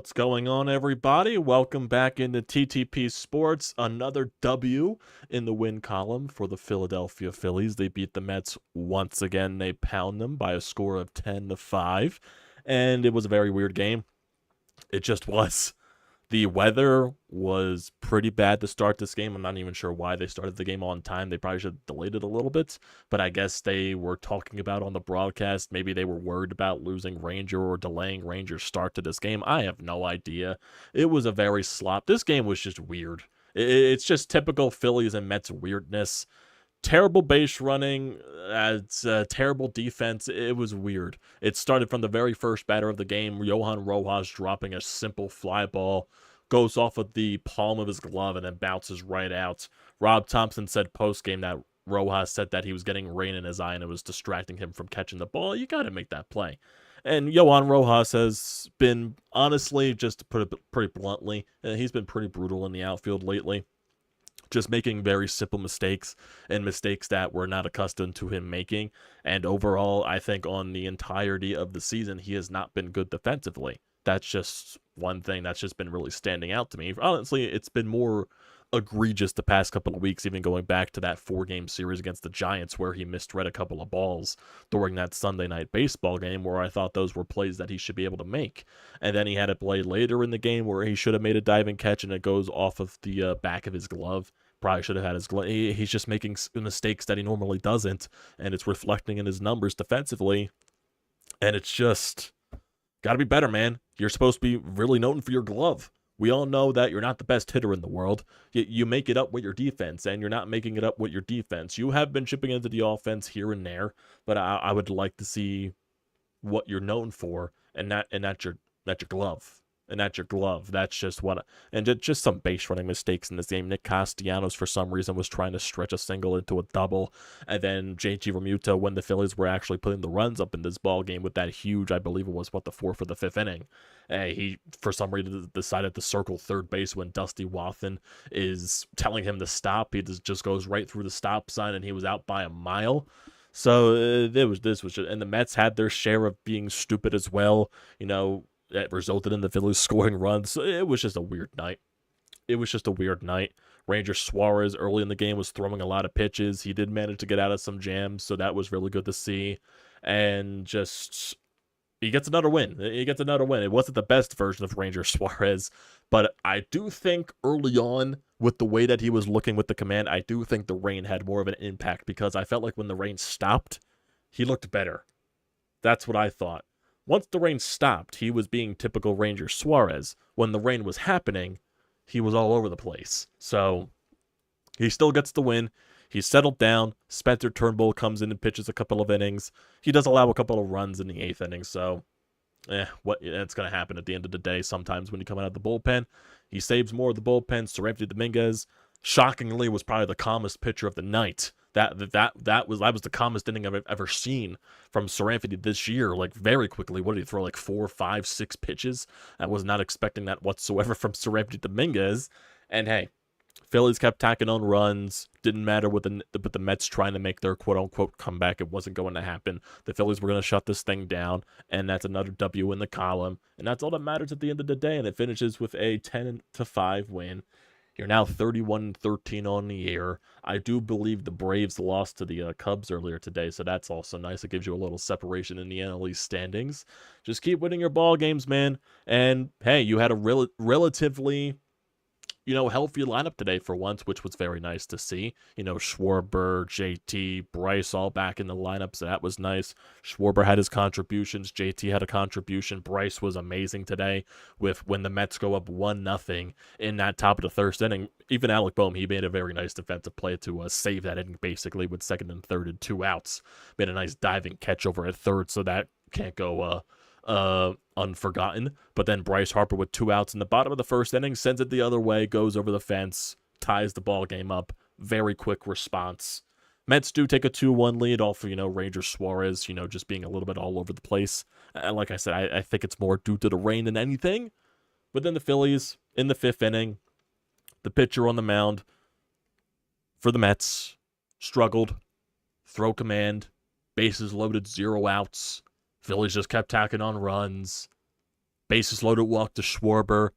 What's going on, everybody? Welcome back into TTP Sports. Another W in the win column for the Philadelphia Phillies. They beat the Mets once again. They pound them by a score of 10-5, and it was a very weird game. It just was. The weather was pretty bad to start this game. I'm not even sure why they started the game on time. They probably should have delayed it a little bit, but I guess they were talking about on the broadcast. Maybe they were worried about losing Ranger or delaying Ranger's start to this game. I have no idea. It was a very This game was just weird. It's just typical Phillies and Mets weirdness. Terrible base running, terrible defense. It was weird. It started from the very first batter of the game, Johan Rojas dropping a simple fly ball, goes off of the palm of his glove and then bounces right out. Rob Thompson said post-game that Rojas said that he was getting rain in his eye and it was distracting him from catching the ball. You got to make that play. And Johan Rojas has been, honestly, just to put it pretty bluntly, he's been pretty brutal in the outfield lately. Just making very simple mistakes and mistakes that we're not accustomed to him making. And overall, I think on the entirety of the season, he has not been good defensively. That's just one thing that's just been really standing out to me. Honestly, it's been more egregious the past couple of weeks, even going back to that 4-game series against the Giants where he misread a couple of balls during that Sunday night baseball game where I thought those were plays that he should be able to make. And then he had a play later in the game where he should have made a diving catch and it goes off of the back of his glove. Probably should have had his glove. He's just making mistakes that he normally doesn't, and it's reflecting in his numbers defensively. And it's just got to be better, man. You're supposed to be really known for your glove. We all know that you're not the best hitter in the world. You make it up with your defense, and you're not making it up with your defense. You have been chipping into the offense here and there, but I would like to see what you're known for, and that's your glove. And that's your glove. That's just what... And just some base running mistakes in this game. Nick Castellanos, for some reason, was trying to stretch a single into a double. And then JT Realmuto, when the Phillies were actually putting the runs up in this ball game with that huge, I believe it was, the fourth or the fifth inning. He, for some reason, decided to circle third base when Dusty Wathan is telling him to stop. He just goes right through the stop sign, and he was out by a mile. So this was just... And the Mets had their share of being stupid as well. That resulted in the Phillies scoring runs. So it was just a weird night. Ranger SUAREZ early in the game was throwing a lot of pitches. He did manage to get out of some jams, so that was really good to see. And just, he gets another win. It wasn't the best version of Ranger SUAREZ, but I do think early on, with the way that he was looking with the command, I do think the rain had more of an impact because I felt like when the rain stopped, he looked better. That's what I thought. Once the rain stopped, he was being typical Ranger SUAREZ. When the rain was happening, he was all over the place. So, he still gets the win. He's settled down. Spencer Turnbull comes in and pitches a couple of innings. He does allow a couple of runs in the 8th inning, so... it's going to happen at the end of the day sometimes when you come out of the bullpen. He saves more of the bullpen. Seranthony Dominguez, shockingly, was probably the calmest pitcher of the night. That was the calmest inning I've ever seen from Seranthony this year. Like, very quickly, what did he throw? Like 4, 5, 6 pitches? I was not expecting that whatsoever from Seranthony Dominguez. And hey, Phillies kept tacking on runs. Didn't matter with the Mets trying to make their quote-unquote comeback. It wasn't going to happen. The Phillies were going to shut this thing down, and that's another W in the column. And that's all that matters at the end of the day, and it finishes with a 10-5 win. You're now 31-13 on the year. I do believe the Braves lost to the Cubs earlier today, so that's also nice. It gives you a little separation in the NL East standings. Just keep winning your ball games, man. And, hey, you had a relatively... healthy lineup today for once, which was very nice to see. Schwarber, JT, Bryce all back in the lineup, so that was nice. Schwarber had his contributions. JT had a contribution. Bryce was amazing today when the Mets go up 1-0 in that top of the first inning. Even Alec Boehm, he made a very nice defensive play to save that inning, basically, with second and third and 2 outs. Made a nice diving catch over at third, so that can't go... unforgotten. But then BRYCE HARPER with 2 outs in the bottom of the first inning sends it the other way, goes over the fence, ties the ball game up. Very quick response. Mets do take a 2-1 lead off of, Ranger SUAREZ, just being a little bit all over the place. Like I said, I think it's more due to the rain than anything. But then the Phillies, in the 5th inning, the pitcher on the mound for the Mets struggled. Throw command, bases loaded, 0 outs. Phillies just kept tacking on runs. Bases loaded walk to Schwarber.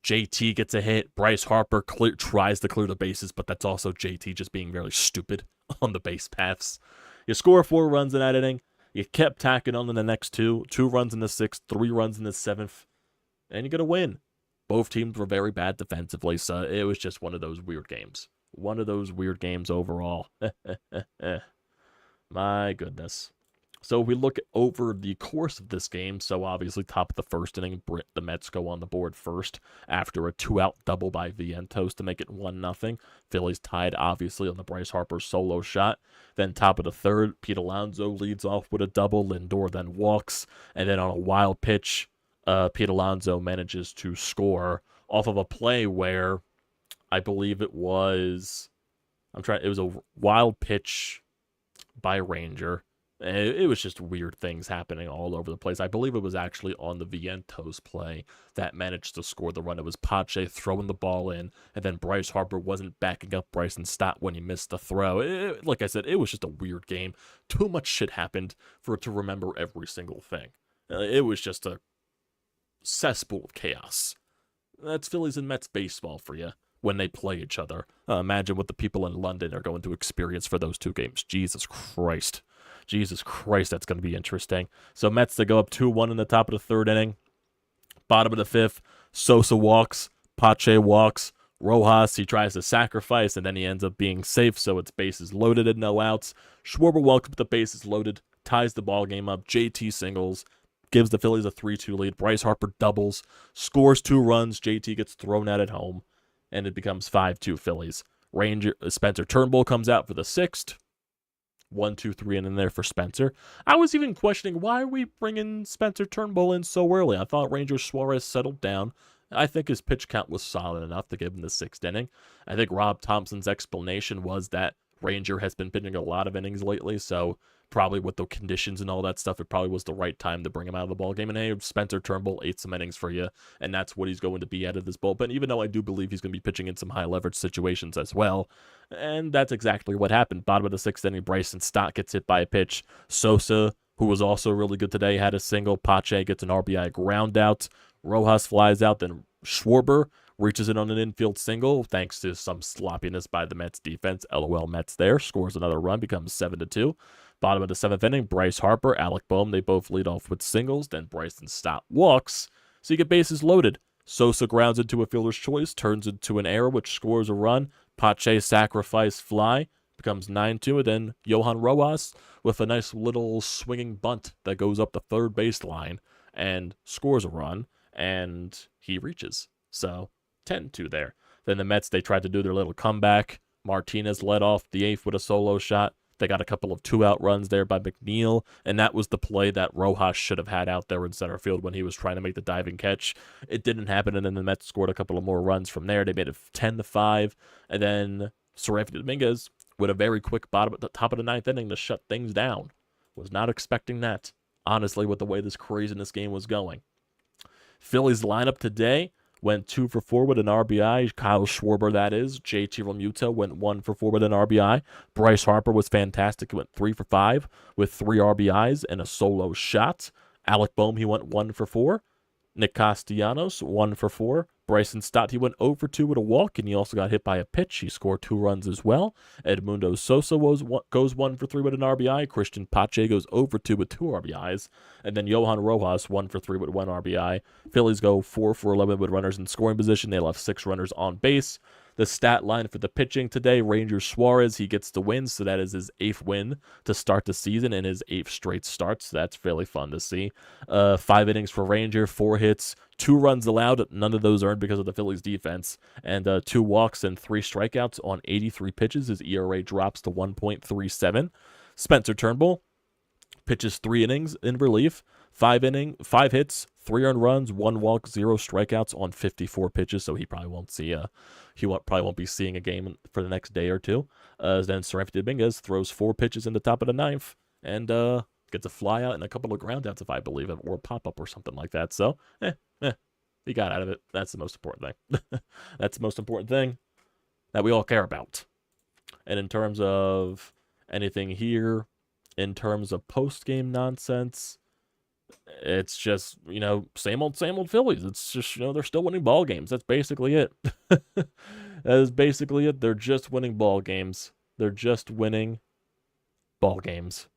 JT gets a hit. Bryce Harper tries to clear the bases, but that's also JT just being very stupid on the base paths. You score 4 runs in that inning. You kept tacking on in the next 2. 2 runs in the 6th, 3 runs in the 7th, and you get a win. Both teams were very bad defensively, so it was just one of those weird games. One of those weird games overall. My goodness. So we look over the course of this game. So obviously top of the 1st inning, the Mets go on the board first after a 2-out double by Vientos to make it 1-0. Phillies tied obviously on the Bryce Harper solo shot. Then top of the 3rd, Pete Alonso leads off with a double. Lindor then walks. And then on a wild pitch, Pete Alonso manages to score off of a play where I believe it was a wild pitch by Ranger. It was just weird things happening all over the place. I believe it was actually on the Vientos play that managed to score the run. It was Pache throwing the ball in, and then Bryce Harper wasn't backing up Bryson Stott when he missed the throw. Like I said, it was just a weird game. Too much shit happened for it to remember every single thing. It was just a cesspool of chaos. That's Phillies and Mets baseball for you when they play each other. Imagine what the people in London are going to experience for those 2 games. Jesus Christ. Jesus Christ, that's going to be interesting. So Mets, they go up 2-1 in the top of the 3rd inning. Bottom of the 5th, Sosa walks, Pache walks, Rojas, he tries to sacrifice, and then he ends up being safe, so it's bases loaded and no outs. Schwarber walks with the bases loaded, ties the ball game up, JT singles, gives the Phillies a 3-2 lead. Bryce Harper doubles, scores 2 runs, JT gets thrown out at home, and it becomes 5-2 Phillies. Spencer Turnbull comes out for the 6th. 1, 2, 3, and in there for Spencer. I was even questioning, why are we bringing Spencer Turnbull in so early? I thought Ranger SUAREZ settled down. I think his pitch count was solid enough to give him the 6th inning. I think Rob Thompson's explanation was that Ranger has been pitching a lot of innings lately, so probably with the conditions and all that stuff, it probably was the right time to bring him out of the ballgame. And hey, Spencer Turnbull ate some innings for you, and that's what he's going to be out of this bullpen, even though I do believe he's going to be pitching in some high-leverage situations as well. And that's exactly what happened. Bottom of the 6th inning, Bryson Stott gets hit by a pitch. Sosa, who was also really good today, had a single. Pache gets an RBI ground out. Rojas flies out, then Schwarber reaches in on an infield single thanks to some sloppiness by the Mets defense. LOL Mets there. Scores another run, becomes 7-2. Bottom of the 7th inning, Bryce Harper, Alec Boehm, they both lead off with singles. Then Bryson Stott walks, so you get bases loaded. Sosa grounds into a fielder's choice, turns into an error, which scores a run. Pache sacrifice fly, becomes 9-2. And then Johan Rojas with a nice little swinging bunt that goes up the 3rd baseline and scores a run, and he reaches. So 10-2 there. Then the Mets, they tried to do their little comeback. Martinez led off the 8th with a solo shot. They got a couple of 2-out runs there by McNeil, and that was the play that Rojas should have had out there in center field when he was trying to make the diving catch. It didn't happen, and then the Mets scored a couple of more runs from there. They made it 10-5, and then Seraphim Dominguez with a very quick bottom at the top of the 9th inning to shut things down. Was not expecting that, honestly, with the way this craziness game was going. Phillies lineup today went 2 for 4 with an RBI. Kyle Schwarber, that is. JT Realmuto went 1 for 4 with an RBI. Bryce Harper was fantastic. He went 3 for 5 with 3 RBIs and a solo shot. Alec Boehm, he went 1 for 4. Nick Castellanos, 1 for 4. Bryson Stott, he went 0 for 2 with a walk, and he also got hit by a pitch. He scored 2 runs as well. Edmundo Sosa goes 1 for 3 with an RBI. Christian Pache goes 0 for 2 with 2 RBIs. And then Johan Rojas, 1 for 3 with 1 RBI. Phillies go 4 for 11 with runners in scoring position. They left 6 runners on base. The stat line for the pitching today, Ranger SUAREZ, he gets the win, so that is his 8th win to start the season and his 8th straight start, so that's fairly fun to see. 5 innings for Ranger, 4 hits, 2 runs allowed, none of those earned because of the Phillies defense, and 2 walks and 3 strikeouts on 83 pitches. His ERA drops to 1.37. Spencer Turnbull pitches 3 innings in relief, 5 hits, 3 earned runs, 1 walk, 0 strikeouts on 54 pitches, so he probably won't see probably won't be seeing a game for the next day or two. Then Seraphim Dominguez throws 4 pitches in the top of the 9th and gets a fly out and a couple of groundouts, if I believe it, or a pop-up or something like that. So, he got out of it. That's the most important thing. That's the most important thing that we all care about. And in terms of anything here, in terms of post-game nonsense, It's just, same old Phillies. It's just, they're still winning ball games. That's basically it. That is basically it. They're just winning ball games. They're just winning ball games.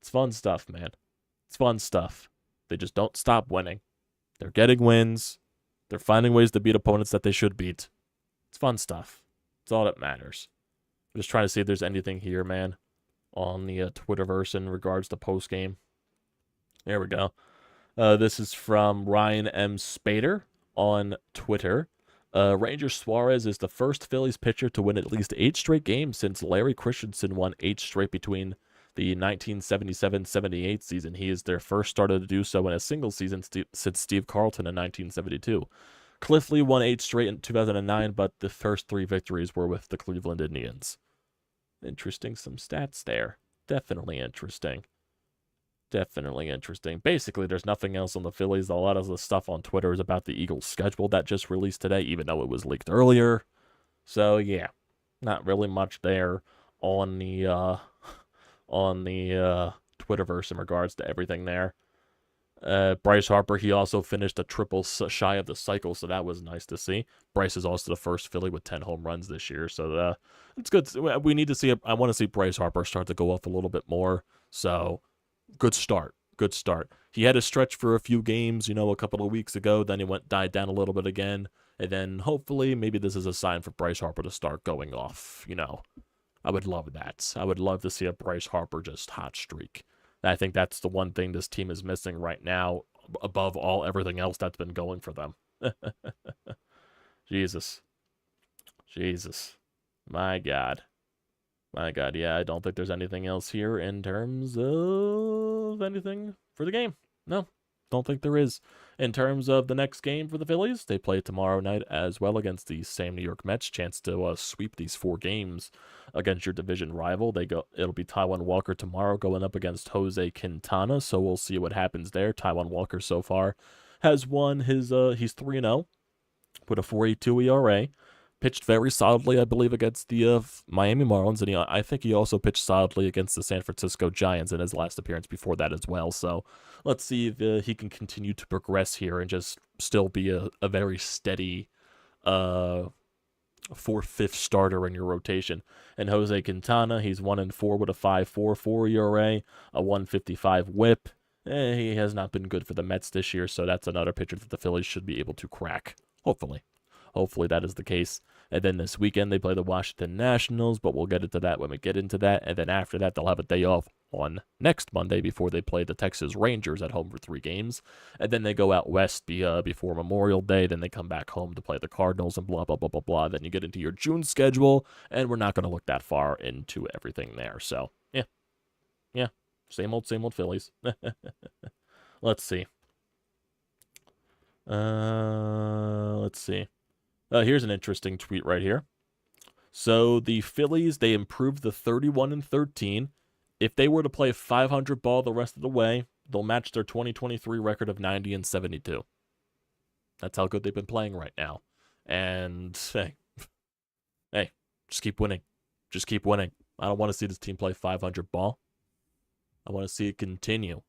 It's fun stuff, man. It's fun stuff. They just don't stop winning. They're getting wins. They're finding ways to beat opponents that they should beat. It's fun stuff. It's all that matters. I'm just trying to see if there's anything here, man, on the Twitterverse in regards to postgame. There we go. This is from Ryan M. Spader on Twitter. Ranger SUAREZ is the first Phillies pitcher to win at least 8 straight games since Larry Christensen won 8 straight between the 1977-78 season. He is their first starter to do so in a single season since Steve Carlton in 1972. Cliff Lee won 8 straight in 2009, but the first 3 victories were with the Cleveland Indians. Interesting, some stats there. Definitely interesting. Definitely interesting. Basically, there's nothing else on the Phillies. A lot of the stuff on Twitter is about the Eagles' schedule that just released today, even though it was leaked earlier. So, yeah, not really much there on the Twitterverse in regards to everything there. Bryce Harper, he also finished a triple shy of the cycle, so that was nice to see. Bryce is also the first Philly with 10 home runs this year, so it's good. We need to see. I want to see Bryce Harper start to go off a little bit more. So, good start. Good start. He had a stretch for a few games, a couple of weeks ago. Then he died down a little bit again, and then hopefully maybe this is a sign for Bryce Harper to start going off. I would love that. I would love to see a Bryce Harper just hot streak. I think that's the one thing this team is missing right now, above everything else that's been going for them. Jesus. My God. Yeah, I don't think there's anything else here in terms of anything for the game. No, don't think there is. In terms of the next game for the Phillies, they play tomorrow night as well against the same New York Mets. Chance to sweep these 4 games against your division rival. It'll be Taijuan Walker tomorrow going up against Jose Quintana, so we'll see what happens there. Taijuan Walker so far has won his, he's 3-0 with a 4.82 ERA. Pitched very solidly, I believe, against the Miami Marlins, and I think he also pitched solidly against the San Francisco Giants in his last appearance before that as well. So let's see if he can continue to progress here and just still be a very steady 4/5 starter in your rotation. And Jose Quintana, he's 1-4 with a 5.44 ERA, a 1.55 WHIP. He has not been good for the Mets this year, so that's another pitcher that the Phillies should be able to crack. Hopefully that is the case. And then this weekend they play the Washington Nationals, but we'll get into that when we get into that. And then after that, they'll have a day off on next Monday before they play the Texas Rangers at home for 3 games. And then they go out west before Memorial Day. Then they come back home to play the Cardinals and blah, blah, blah, blah, blah. Then you get into your June schedule, and we're not going to look that far into everything there. So, yeah, same old Phillies. Let's see. Here's an interesting tweet right here. So the Phillies, they improved the 31-13. If they were to play 500 ball the rest of the way, they'll match their 2023 record of 90-72. That's how good they've been playing right now. And hey, just keep winning. Just keep winning. I don't want to see this team play 500 ball. I want to see it continue.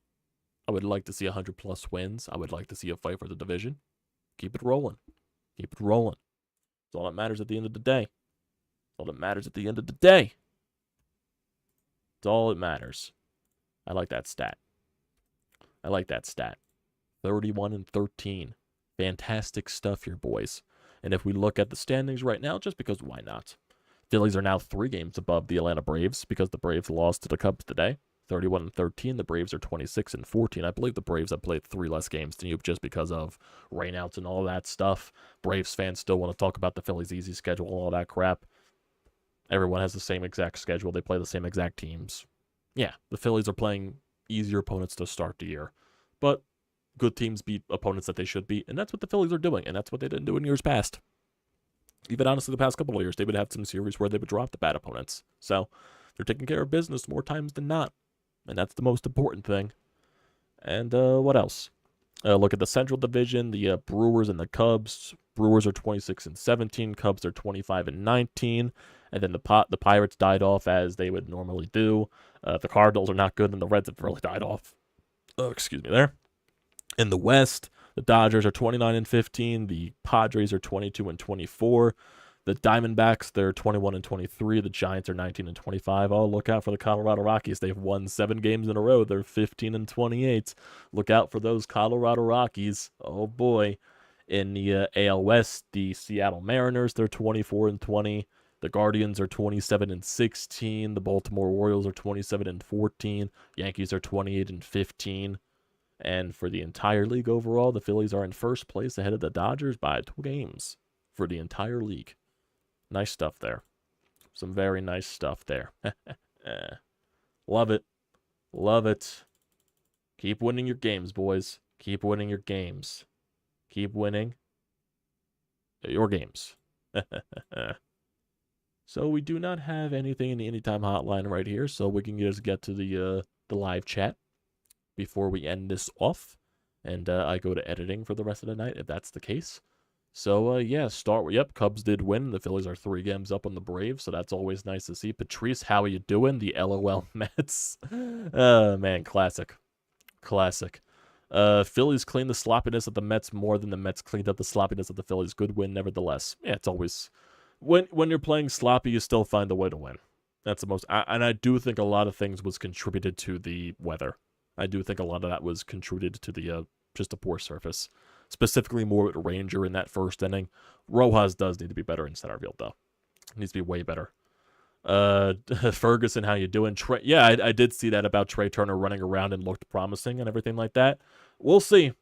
I would like to see 100+ wins. I would like to see a fight for the division. Keep it rolling. Keep it rolling. That's all that matters at the end of the day. All that matters at the end of the day. That's all that matters. I like that stat. 31-13. Fantastic stuff here, boys. And if we look at the standings right now, just because why not? Phillies are now 3 games above the Atlanta Braves because the Braves lost to the Cubs today. 31-13. The Braves are 26-14. I believe the Braves have played 3 less games than you just because of rainouts and all that stuff. Braves fans still want to talk about the Phillies' easy schedule and all that crap. Everyone has the same exact schedule. They play the same exact teams. Yeah, the Phillies are playing easier opponents to start the year. But good teams beat opponents that they should beat, and that's what the Phillies are doing, and that's what they didn't do in years past. Even honestly, the past couple of years, they would have some series where they would drop the bad opponents. So they're taking care of business more times than not. And that's the most important thing. And what else? Look at the Central Division, the Brewers and the Cubs. Brewers are 26-17. Cubs are 25-19. And then the Pirates died off as they would normally do. The Cardinals are not good, and the Reds have really died off. Oh, excuse me there. In the West, the Dodgers are 29-15. The Padres are 22-24. The Diamondbacks, they're 21-23. The Giants are 19-25. Oh, look out for the Colorado Rockies. They've won 7 games in a row. They're 15-28. Look out for those Colorado Rockies. Oh boy. In the AL West, the Seattle Mariners, they're 24-20. The Guardians are 27-16. The Baltimore Orioles are 27-14. Yankees are 28-15. And for the entire league overall, the Phillies are in first place ahead of the Dodgers by 2 games for the entire league. Nice stuff there. Some very nice stuff there. Love it. Love it. Keep winning your games, boys. Keep winning your games. Keep winning your games. So we do not have anything in the Anytime hotline right here, so we can just get to the live chat before we end this off. And I go to editing for the rest of the night, if that's the case. So, yeah, yep, Cubs did win. The Phillies are 3 games up on the Braves, so that's always nice to see. Patrice, how are you doing? The LOL Mets. Oh, man, classic. Classic. Phillies cleaned the sloppiness of the Mets more than the Mets cleaned up the sloppiness of the Phillies. Good win, nevertheless. Yeah, it's always... When you're playing sloppy, you still find a way to win. That's the most... And I do think a lot of things was contributed to the weather. I do think a lot of that was contributed to the just a poor surface. Specifically more with Ranger in that first inning. Rojas does need to be better in center field, though. Needs to be way better. Ferguson, how you doing? Yeah, I did see that about Trey Turner running around and looked promising and everything like that. We'll see.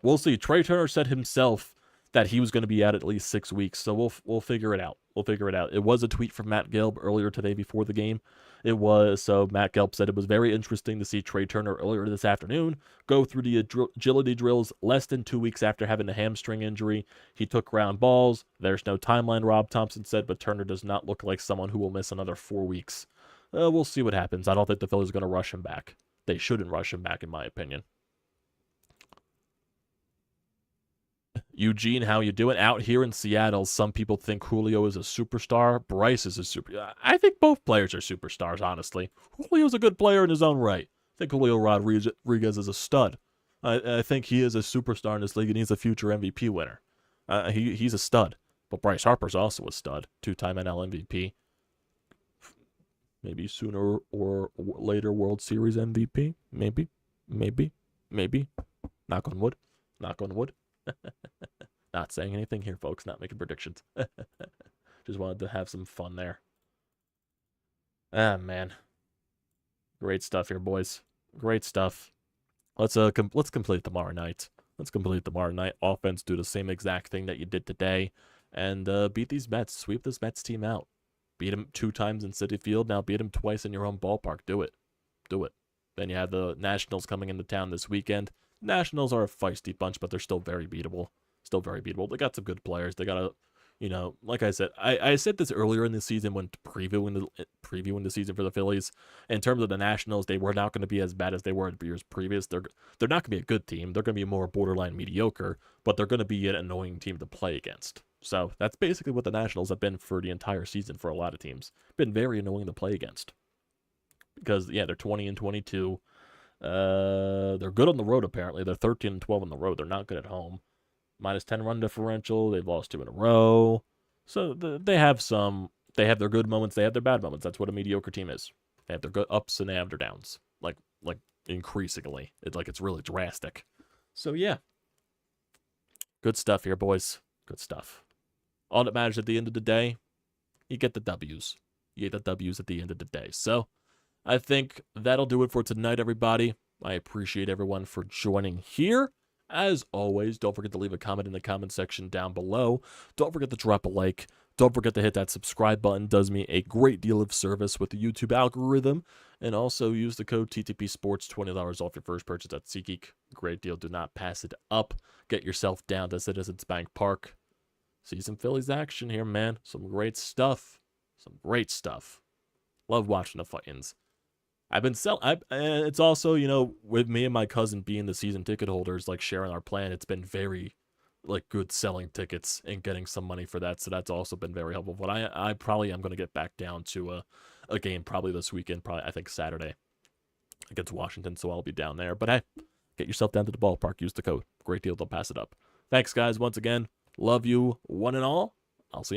We'll see. Trey Turner said himself that he was going to be out at least 6 weeks, so we'll figure it out. We'll figure it out. It was a tweet from Matt Gelb earlier today before the game. It was, so Matt Gelb said it was very interesting to see Trey Turner earlier this afternoon go through the agility drills less than 2 weeks after having a hamstring injury. He took ground balls. There's no timeline, Rob Thompson said, but Turner does not look like someone who will miss another 4 weeks. We'll see what happens. I don't think the Phillies are going to rush him back. They shouldn't rush him back, in my opinion. Eugene, how you doing? Out here in Seattle, some people think Julio is a superstar. Bryce is a super... I think both players are superstars, honestly. Julio's a good player in his own right. I think Julio Rodriguez is a stud. I think he is a superstar in this league, and he's a future MVP winner. He's a stud. But Bryce Harper's also a stud. 2-time NL MVP. Maybe sooner or later World Series MVP. Maybe. Knock on wood. Knock on wood. Not saying anything here, folks. Not making predictions. Just wanted to have some fun there. Ah, man. Great stuff here, boys. Great stuff. Let's complete tomorrow night. Let's complete tomorrow night. Offense, do the same exact thing that you did today, and beat these Mets. Sweep this Mets team out. Beat them 2 times in Citi Field. Now beat them twice in your own ballpark. Do it. Do it. Then you have the Nationals coming into town this weekend. Nationals are a feisty bunch, but they're still very beatable. Still very beatable. They got some good players. They got like I said, I said this earlier in the season when previewing the season for the Phillies. In terms of the Nationals, they were not going to be as bad as they were in years previous. They're not going to be a good team. They're going to be more borderline mediocre, but they're going to be an annoying team to play against. So that's basically what the Nationals have been for the entire season for a lot of teams. Been very annoying to play against. Because, yeah, they're 20-22. They're good on the road, apparently. They're 13-12 on the road. They're not good at home. -10 run differential. They've lost 2 in a row. So they have their good moments. They have their bad moments. That's what a mediocre team is. They have their good ups and they have their downs. Like increasingly. It's really drastic. So, yeah. Good stuff here, boys. Good stuff. All that matters at the end of the day, you get the W's. You get the W's at the end of the day. So, I think that'll do it for tonight, everybody. I appreciate everyone for joining here. As always, don't forget to leave a comment in the comment section down below. Don't forget to drop a like. Don't forget to hit that subscribe button. It does me a great deal of service with the YouTube algorithm. And also use the code TTPSPORTS, $20 off your first purchase at SEATGEEK. Great deal. Do not pass it up. Get yourself down to Citizens Bank Park. See some Phillies action here, man. Some great stuff. Some great stuff. Love watching the fight-ins. I've been selling. It's also, with me and my cousin being the season ticket holders, sharing our plan, it's been very, good selling tickets and getting some money for that. So that's also been very helpful. But I probably am going to get back down to a game probably this weekend. Probably, I think Saturday against Washington. So I'll be down there. But hey, Get yourself down to the ballpark. Use the code. Great deal. They'll pass it up. Thanks, guys, once again. Love you, one and all. I'll see you.